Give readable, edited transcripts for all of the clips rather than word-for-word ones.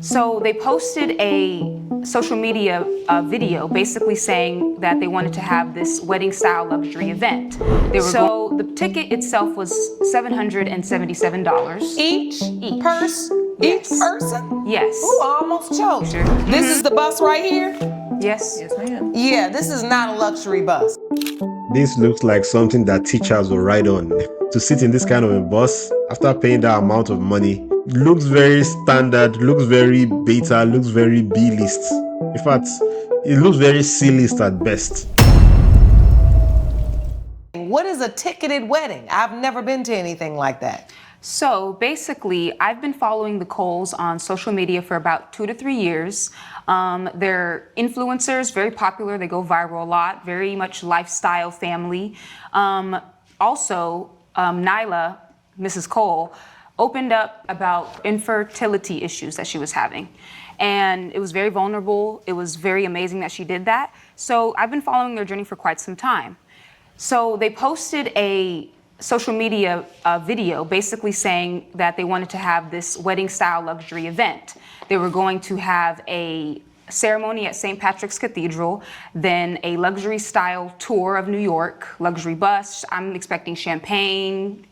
So they posted a social media video basically saying that they wanted to have this wedding style luxury event. So the ticket itself was $777. Each? Yes. Each person? Yes. Ooh, I almost choked. This is the bus right here? Yes. Yes, ma'am. Yeah, this is not a luxury bus. This looks like something that teachers will ride on. To sit in this kind of a bus after paying that amount of money looks very standard, looks very beta, looks very B-list. In fact, it looks very C-list at best. What is a ticketed wedding? I've never been to anything like that. So basically, I've been following the Coles on social media for about 2 to 3 years. They're influencers, very popular. They go viral a lot, very much lifestyle family. Also, Nyla, Mrs. Cole, opened up about infertility issues that she was having. And it was very vulnerable. It was very amazing that she did that. So I've been following their journey for quite some time. So they posted a social media video basically saying that they wanted to have this wedding style luxury event. They were going to have a ceremony at St. Patrick's Cathedral, then a luxury style tour of New York, luxury bus, I'm expecting champagne,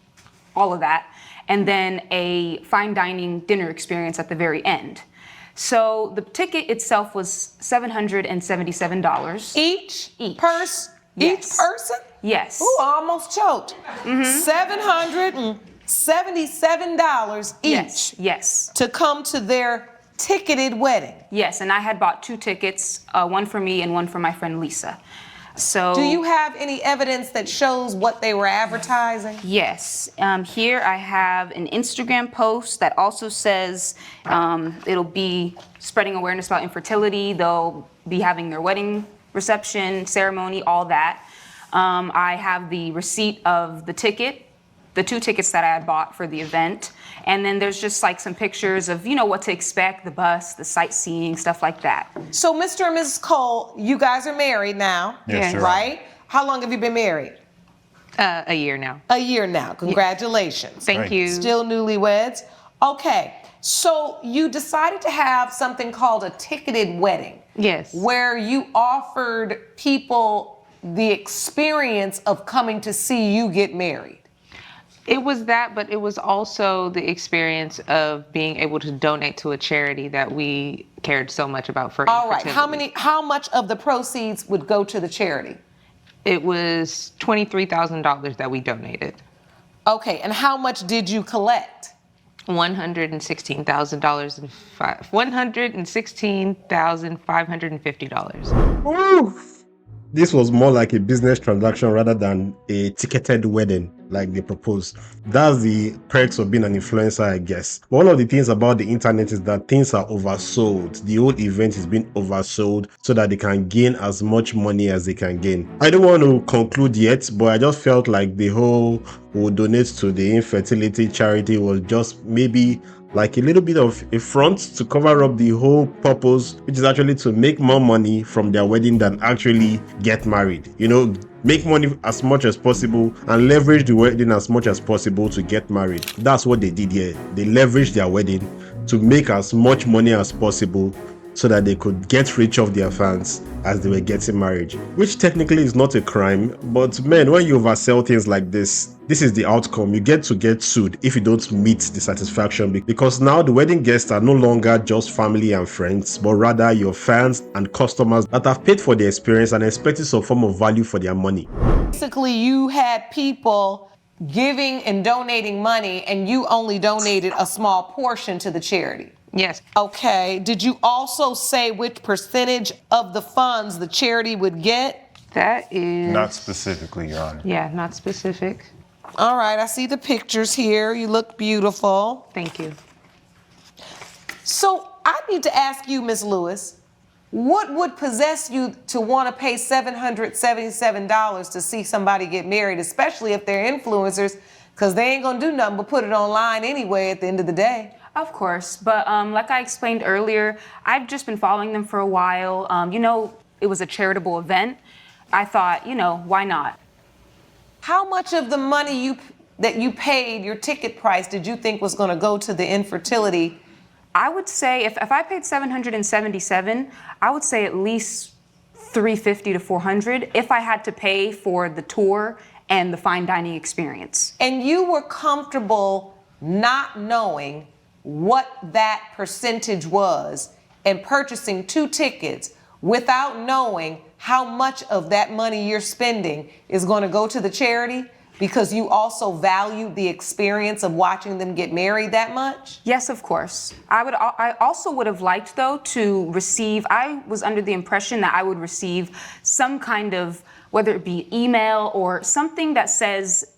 all of that, and then a fine dining dinner experience at the very end. So the ticket itself was $777. Each? Each. Purse? Yes. Each person? Yes. Ooh, I almost choked. $777 each. Yes. Yes. To come to their ticketed wedding. Yes, and I had bought 2 tickets, one for me and one for my friend Lisa. So. Do you have any evidence that shows what they were advertising? Yes. Here I have an Instagram post that also says it'll be spreading awareness about infertility. They'll be having their wedding reception, ceremony, all that. I have the receipt of the ticket, the 2 tickets that I had bought for the event. And then there's just like some pictures of, you know, what to expect, the bus, the sightseeing, stuff like that. So Mr. and Mrs. Cole, you guys are married now, Yes, sir. right? How long have you been married? A year now. A year now. Congratulations. Thank Right. you. Still newlyweds. Okay, so you decided to have something called a ticketed wedding. Yes. Where you offered people the experience of coming to see you get married. It was that, but it was also the experience of being able to donate to a charity that we cared so much about for All right, infertility. how much of the proceeds would go to the charity? It was $23,000 that we donated. Okay, and how much did you collect? $116,550. This was more like a business transaction rather than a ticketed wedding like they proposed. That's the perks of being an influencer, I guess. But one of the things about the internet is that things are oversold. The whole event is being oversold so that they can gain as much money as they can gain. I don't want to conclude yet, but I just felt like the whole will donate to the infertility charity was just maybe like a little bit of a front to cover up the whole purpose, which is actually to make more money from their wedding than actually get married. You know, make money as much as possible and leverage the wedding as much as possible to get married. That's what they did here. They leveraged their wedding to make as much money as possible so that they could get rich off their fans as they were getting married, which technically is not a crime. But man, when you oversell things like this is the outcome. You get sued if you don't meet the satisfaction, because now the wedding guests are no longer just family and friends, but rather your fans and customers that have paid for the experience and expected some form of value for their money. Basically, you had people giving and donating money, and you only donated a small portion to the charity. Yes. Okay, did you also say which percentage of the funds the charity would get? That is... Not specifically, Your Honor. Yeah, not specific. All right, I see the pictures here. You look beautiful. Thank you. So I need to ask you, Ms. Lewis, what would possess you to want to pay $777 to see somebody get married, especially if they're influencers, because they ain't going to do nothing but put it online anyway at the end of the day? Of course, but like I explained earlier, I've just been following them for a while. You know, it was a charitable event. I thought, you know, why not? How much of the money that you paid, your ticket price, did you think was going to go to the infertility I would say if I paid $777, I would say at least $350 to $400 if I had to pay for the tour and the fine dining experience. And you were comfortable not knowing what that percentage was and purchasing 2 tickets without knowing how much of that money you're spending is going to go to the charity because you also value the experience of watching them get married that much? Yes, of course. I also would have liked, though, to receive, I was under the impression that I would receive some kind of, whether it be email or something that says,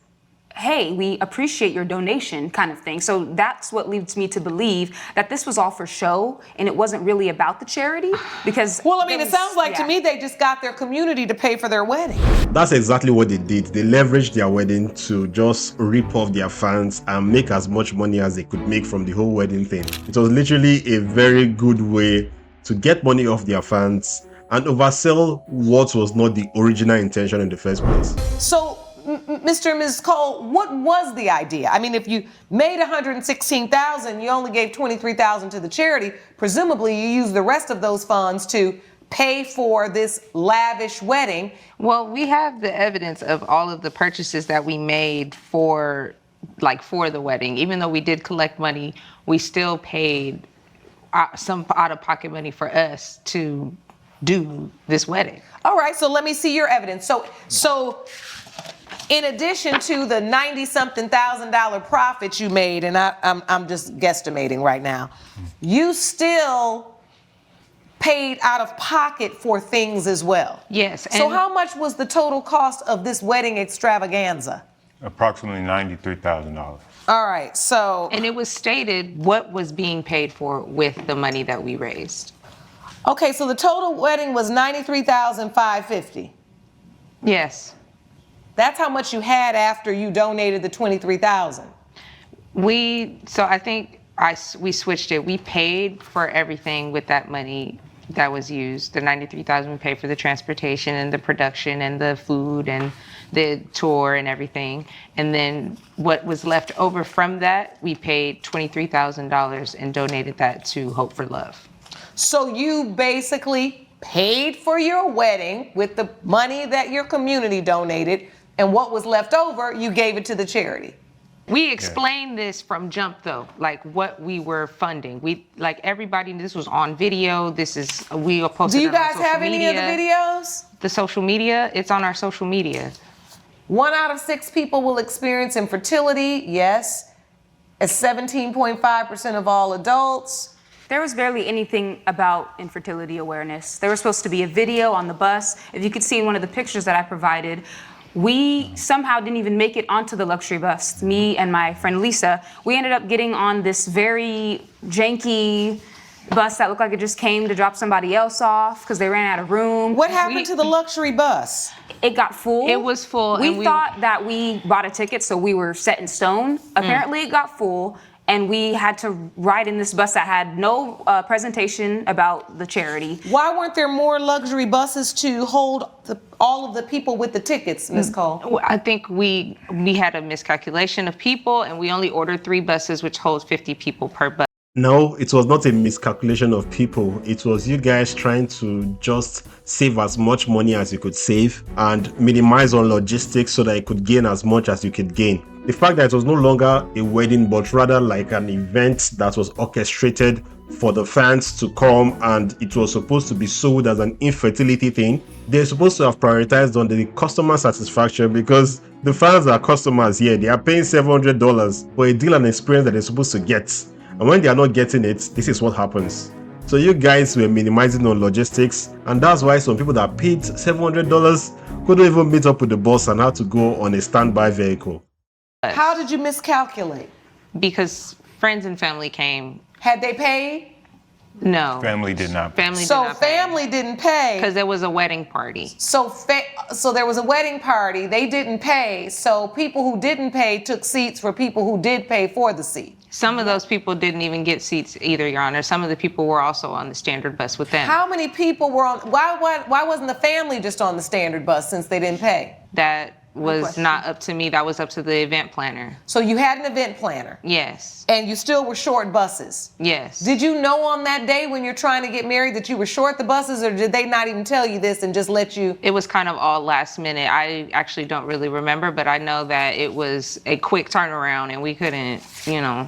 hey, we appreciate your donation kind of thing. So that's what leads me to believe that this was all for show and it wasn't really about the charity because... Well, I mean, it sounds like to me they just got their community to pay for their wedding. That's exactly what they did. They leveraged their wedding to just rip off their fans and make as much money as they could make from the whole wedding thing. It was literally a very good way to get money off their fans and oversell what was not the original intention in the first place. So, Mr. and Ms. Cole, what was the idea? I mean, if you made $116,000, you only gave $23,000 to the charity. Presumably, you used the rest of those funds to pay for this lavish wedding. Well, we have the evidence of all of the purchases that we made for the wedding. Even though we did collect money, we still paid some out-of-pocket money for us to do this wedding. All right, so let me see your evidence. So in addition to the $90-something thousand profit you made, and I'm just guesstimating right now, you still paid out of pocket for things as well. Yes. So how much was the total cost of this wedding extravaganza? Approximately $93,000. All right, so... And it was stated what was being paid for with the money that we raised. Okay, so the total wedding was $93,550. Yes. That's how much you had after you donated the $23,000. So I think we switched it. We paid for everything with that money that was used. The $93,000 we paid for the transportation and the production and the food and the tour and everything. And then what was left over from that, we paid $23,000 and donated that to Hope for Love. So you basically paid for your wedding with the money that your community donated, and what was left over, you gave it to the charity. We explained this from jump, though, like what we were funding. Everybody, this was on video. We posted. Do you it on guys social have any of the media. videos? The social media, it's on our social media. 1 out of 6 people will experience infertility, yes. At 17.5% of all adults. There was barely anything about infertility awareness. There was supposed to be a video on the bus. If you could see in one of the pictures that I provided, we somehow didn't even make it onto the luxury bus. Me and my friend Lisa, we ended up getting on this very janky bus that looked like it just came to drop somebody else off because they ran out of room. What happened to the luxury bus? It got full. It was full. We thought that we bought a ticket, so we were set in stone. Apparently, it got full. And we had to ride in this bus that had no presentation about the charity. Why weren't there more luxury buses to hold all of the people with the tickets, Ms. Cole? I think we had a miscalculation of people, and we only ordered 3 buses, which holds 50 people per bus. No, it was not a miscalculation of people. It was you guys trying to just save as much money as you could save and minimize on logistics so that you could gain as much as you could gain. The fact that it was no longer a wedding, but rather like an event that was orchestrated for the fans to come, and it was supposed to be sold as an infertility thing, they're supposed to have prioritized on the customer satisfaction, because the fans are customers here. They are paying $700 for a deal and experience that they're supposed to get. And when they are not getting it, this is what happens. So you guys were minimizing on logistics, and that's why some people that paid $700 couldn't even meet up with the bus and had to go on a standby vehicle. How did you miscalculate? Because friends and family came. Had they paid? No. Family did not. Family didn't pay. Because there was a wedding party. So there was a wedding party. They didn't pay. So people who didn't pay took seats for people who did pay for the seat. Some of those people didn't even get seats either, Your Honor. Some of the people were also on the standard bus with them. How many people were on? Why wasn't the family just on the standard bus since they didn't pay? That was question. not up to me. That was up to the event planner. So you had an event planner Yes. and you still were short buses. Yes. Did you know on that day when you're trying to get married that you were short the buses, or did they not even tell you this and just let you? It was kind of all last minute. I actually don't really remember, but I know that it was a quick turnaround and we couldn't,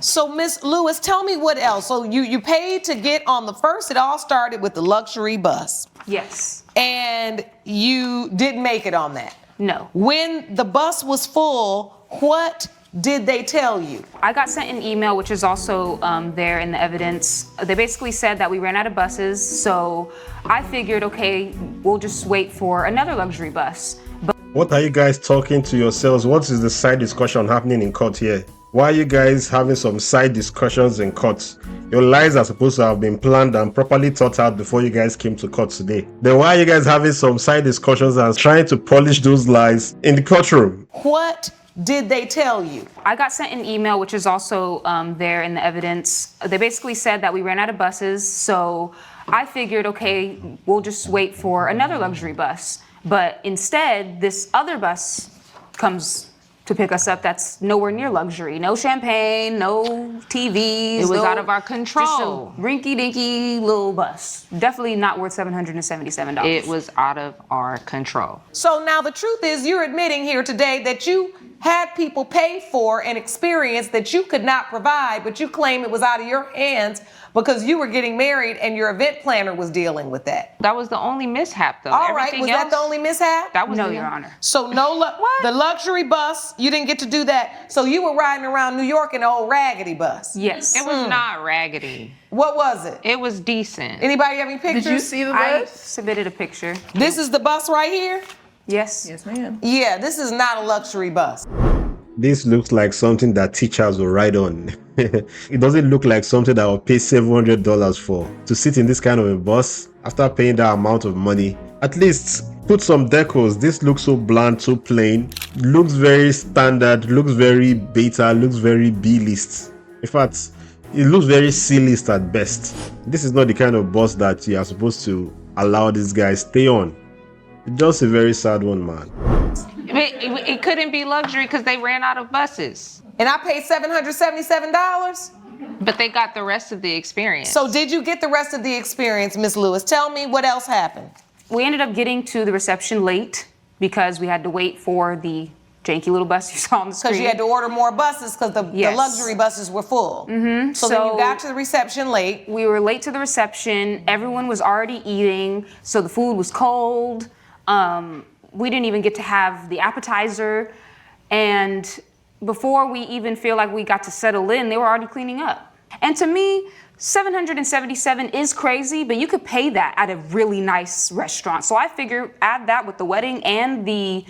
So Miss Lewis, tell me what else. So you paid to get on the first. It all started with the luxury bus, Yes. and you didn't make it on that. No. When the bus was full, what did they tell you? I got sent an email, which is also there in the evidence. They basically said that we ran out of buses, so I figured, okay, we'll just wait for another luxury bus. But What are you guys talking to yourselves? What is the side discussion happening in court here? Why are you guys having some side discussions in court? Your lies are supposed to have been planned and properly thought out before you guys came to court today. Then why are you guys having some side discussions and trying to polish those lies in the courtroom? What did they tell you? I got sent an email, which is also there in the evidence. They basically said that we ran out of buses, so I figured, okay, we'll just wait for another luxury bus. But instead, this other bus comes to pick us up that's nowhere near luxury. No champagne, no TVs. It was no- out of our Just control. a rinky-dinky little bus. Definitely not worth $777. it was out of our control. So now the truth is you're admitting here today that you had people pay for an experience that you could not provide, but you claim it was out of your hands because you were getting married and your event planner was dealing with that. That was the only mishap, though. All right, Everything was that the else- only mishap? That was No, the- Your Honor. So the luxury bus, you didn't get to do that. So you were riding around New York in an old raggedy bus. Yes. It was not raggedy. What was it? It was decent. Anybody have any pictures? Did you see the I bus? submitted a picture. This is the bus right here? Yes. Yes, ma'am. Yeah, this is not a luxury bus. This looks like something that teachers will ride on. It doesn't look like something that will pay $700 for. To sit in this kind of a bus after paying that amount of money. At least put some decors. This looks so bland, so plain. Looks very standard, looks very beta, looks very B-list. In fact, it looks very C-list at best. This is not the kind of bus that you are supposed to allow these guys stay on. Just a very sad one, man. It couldn't be luxury because they ran out of buses. And I paid $777? But they got the rest of the experience. So did you get the rest of the experience, Miss Lewis? Tell me what else happened. We ended up getting to the reception late because we had to wait for the janky little bus you saw on the screen. Because you had to order more buses because the Yes. luxury buses were full. Mm-hmm. So then you So- got to the reception late. We were late to the reception. Everyone was already eating, so the food was cold. We didn't even get to have the appetizer. And before we even feel like we got to settle in, they were already cleaning up. And to me, $777 is crazy, but you could pay that at a really nice restaurant. So I figure add that with the wedding and the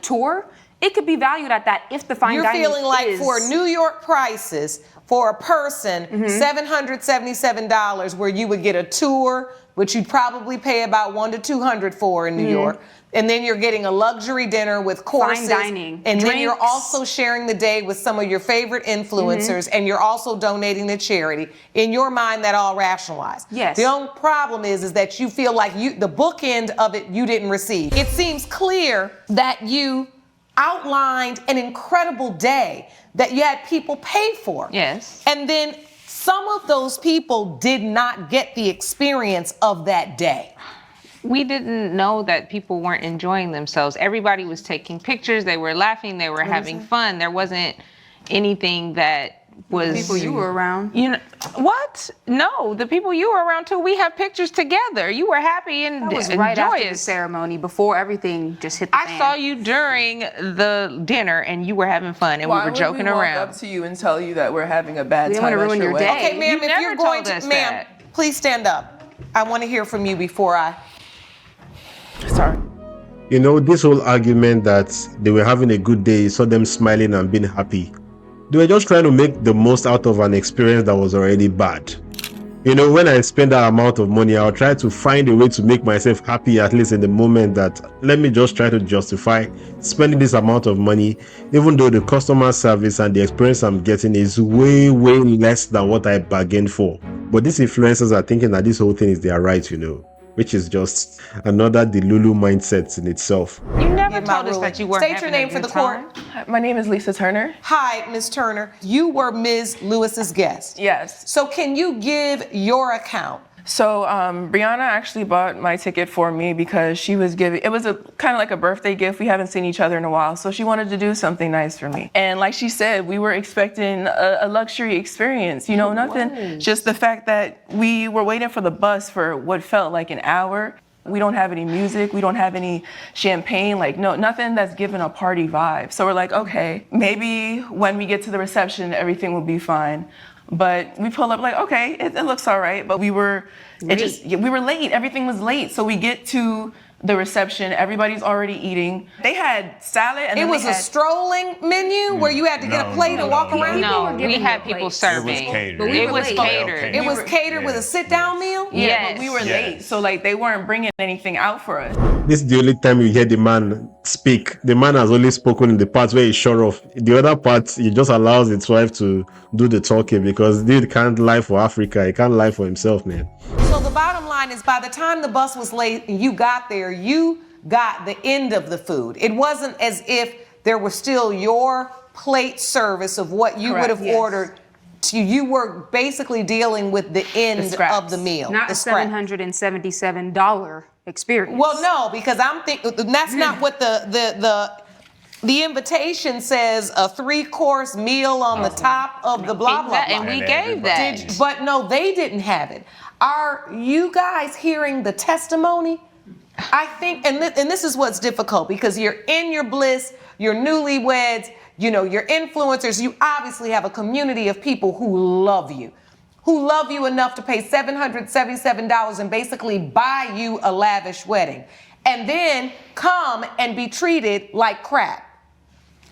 tour, it could be valued at that if the fine You're dining feeling like is. for New York prices, for a person, $777 where you would get a tour, which you'd probably pay about $100 to $200 for in New York. And then you're getting a luxury dinner with courses. dining, And then you're drinks. also sharing the day with some of your favorite influencers, and you're also donating to charity. In your mind, that all rationalized. Yes. The only problem is that you feel like the bookend of it you didn't receive. It seems clear that you outlined an incredible day that you had people pay for. Yes. And then some of those people did not get the experience of that day. We didn't know that people weren't enjoying themselves. Everybody was taking pictures, they were laughing, they were having fun. There wasn't anything that was People you were around. What? No, the people you were around too, we have pictures together. You were happy and That was right after the joyous. ceremony, before everything just hit the I fan. saw you during the dinner and you were having fun and Why we were joking would we around. walk up to you and tell you that we're having a bad We didn't time wanna at ruin your wedding? day. Okay, ma'am, You if never you're going told to, us ma'am, that. please stand up. I want to hear from you before I. Sorry. You know, this whole argument that they were having a good day, saw them smiling and being happy. They were just trying to make the most out of an experience that was already bad. You know, when I spend that amount of money, I'll try to find a way to make myself happy, at least in the moment, that let me just try to justify spending this amount of money, even though the customer service and the experience I'm getting is way, way less than what I bargained for. But these influencers are thinking that this whole thing is their right, you know. which is just another Delulu mindset in itself. You never Get my told us ruling. that you weren't State your having a name for good the court. time. My name is Lisa Turner. Hi, Ms. Turner. You were Ms. Lewis's guest. Yes. So can you give your account? So Brianna actually bought my ticket for me because she was giving, it was a kind of like a birthday gift. We haven't seen each other in a while. So she wanted to do something nice for me. And like she said, we were expecting a luxury experience, you know, nothing, just the fact that we were waiting for the bus for what felt like an hour. We don't have any music. We don't have any champagne, like nothing that's giving a party vibe. So we're like, okay, maybe when we get to the reception, everything will be fine. But we pull up like, okay, it looks all right. But we were late. Everything was late. So we get to the reception. Everybody's already eating. They had salad and It then was they a had, strolling menu where you had to get a plate and walk around? No, giving we had their people plates. serving. catered. But we It were was late. catered. It was catered with a sit-down meal? yeah, Yes. but we were Yes. late. So like they weren't bringing anything out for us. This is the only time you hear the man speak. The man has only spoken in the part where he's sure of. The other part, he just allows his wife to do the talking because dude can't lie for Africa. He can't lie for himself, man. So the bottom line is by the time the bus was late and you got there, you got the end of the food. It wasn't as if there was still your plate service of what you Correct, would have yes. ordered. You were basically dealing with the end scraps. of the meal. Not the a scrap. $777 experience. Well, no, because I'm thinking that's not what the invitation says. A 3-course meal on the top of the blah blah blah. And we And gave everybody- that. But no, they didn't have it. Are you guys hearing the testimony? I think, and this is what's difficult because you're in your bliss, you're newlyweds, you know, you're influencers. You obviously have a community of people who love you enough to pay $777 and basically buy you a lavish wedding, and then come and be treated like crap.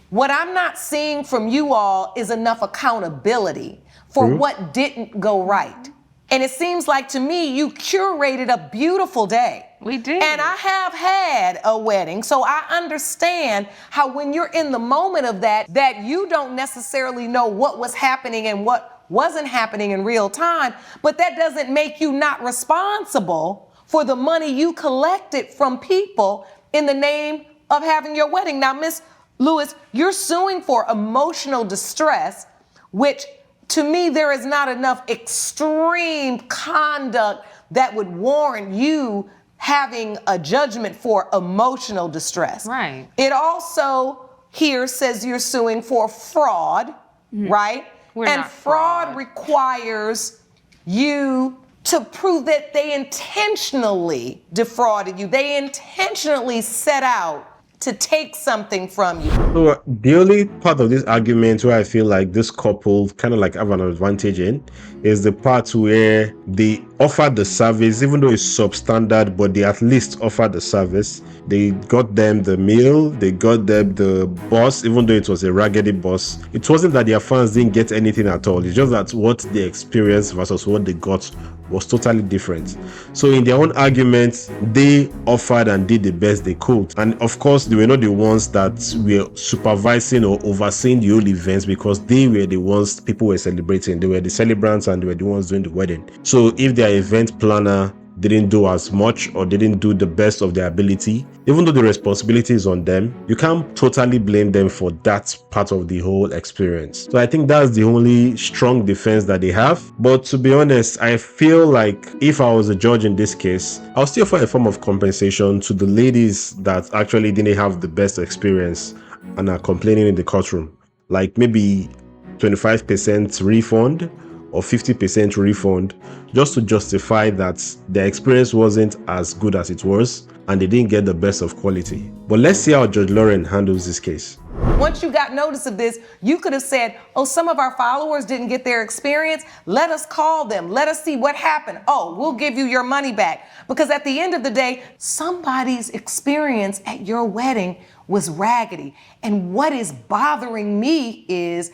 What I'm not seeing from you all is enough accountability for what didn't go right. And it seems like to me, you curated a beautiful day. We did. And I have had a wedding, so I understand how when you're in the moment of that you don't necessarily know what was happening and what wasn't happening in real time, but that doesn't make you not responsible for the money you collected from people in the name of having your wedding. Now, Miss Lewis, you're suing for emotional distress, which to me, there is not enough extreme conduct that would warrant you having a judgment for emotional distress. Right. It also here says you're suing for fraud, right? We're and not fraud fraud. requires you to prove that they intentionally defrauded you. They intentionally set out to take something from you. So the only part of this argument where I feel like this couple kind of like have an advantage in is the part where they offer the service, even though it's substandard, but they at least offer the service. They got them the meal, they got them the bus, even though it was a raggedy bus. It wasn't that their fans didn't get anything at all. It's just that what they experienced versus what they got was totally different. So in their own argument, they offered and did the best they could. And of course, they were not the ones that were supervising or overseeing the whole events because they were the ones people were celebrating. They were the celebrants and they were the ones doing the wedding. So if their event planner didn't do as much or didn't do the best of their ability, even though the responsibility is on them, you can't totally blame them for that part of the whole experience. So I think that's the only strong defense that they have. But to be honest, I feel like if I was a judge in this case, I'll still offer a form of compensation to the ladies that actually didn't have the best experience and are complaining in the courtroom. Like maybe 25% refund or 50% refund, just to justify that their experience wasn't as good as it was and they didn't get the best of quality. But let's see how Judge Lauren handles this case. Once you got notice of this, you could have said, oh, some of our followers didn't get their experience. Let us call them. Let us see what happened. Oh, we'll give you your money back. Because at the end of the day, somebody's experience at your wedding was raggedy. And what is bothering me is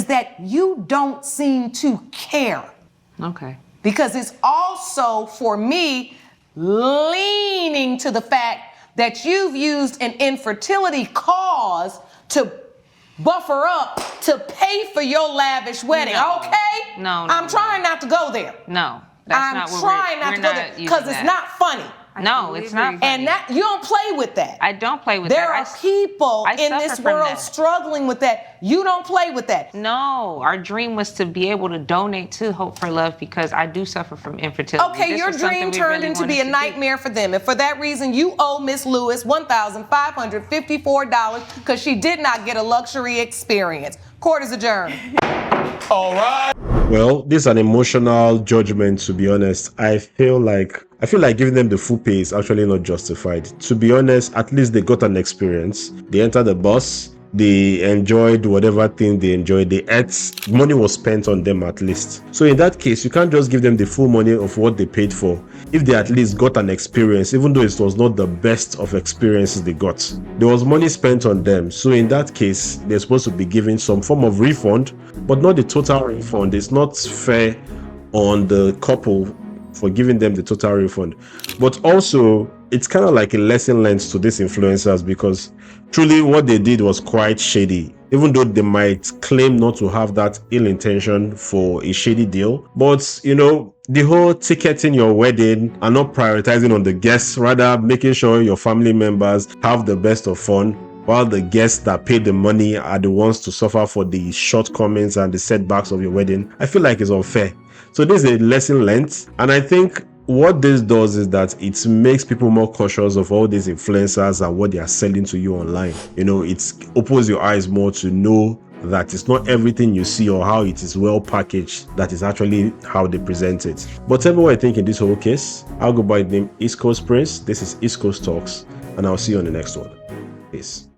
that you don't seem to care. Okay. Because it's also, for me, leaning to the fact that you've used an infertility cause to buffer up to pay for your lavish wedding. No. Okay? No. I'm trying not to go there. No. That's I'm not what trying not we're to go there using because it's that. not funny. No, it's not funny. And that you don't play with that. I don't play with There that. are people I in suffer this from world that. struggling with that. You don't play with that. No, our dream was to be able to donate to Hope for Love because I do suffer from infertility. Okay, This your was something dream we turned really into wanted be a to do. nightmare for them. And for that reason, you owe Miss Lewis $1,554 because she did not get a luxury experience. Court is adjourned. Well, this is an emotional judgment, to be honest. I feel like giving them the full pay is actually not justified. To be honest, at least they got an experience. They entered the bus. They enjoyed whatever thing they enjoyed. They ate. Money was spent on them at least. So in that case, you can't just give them the full money of what they paid for. If they at least got an experience, even though it was not the best of experiences they got, there was money spent on them. So in that case, they're supposed to be given some form of refund, but not the total refund. It's not fair on the couple for giving them the total refund. But also, it's kind of like a lesson learned to these influencers, because truly what they did was quite shady. Even though they might claim not to have that ill intention for a shady deal, but you know, the whole ticketing your wedding and not prioritizing on the guests, rather making sure your family members have the best of fun, while the guests that pay the money are the ones to suffer for the shortcomings and the setbacks of your wedding, I feel like it's unfair. So this is a lesson learned, and I think what this does is that it makes people more cautious of all these influencers and what they are selling to you online. You know, it opens your eyes more to know that it's not everything you see or how it is well packaged that is actually how they present it. But tell me what you think in this whole case. I'll go by the name East Coast Prince. This is East Coast Talks, and I'll see you on the next one. Peace.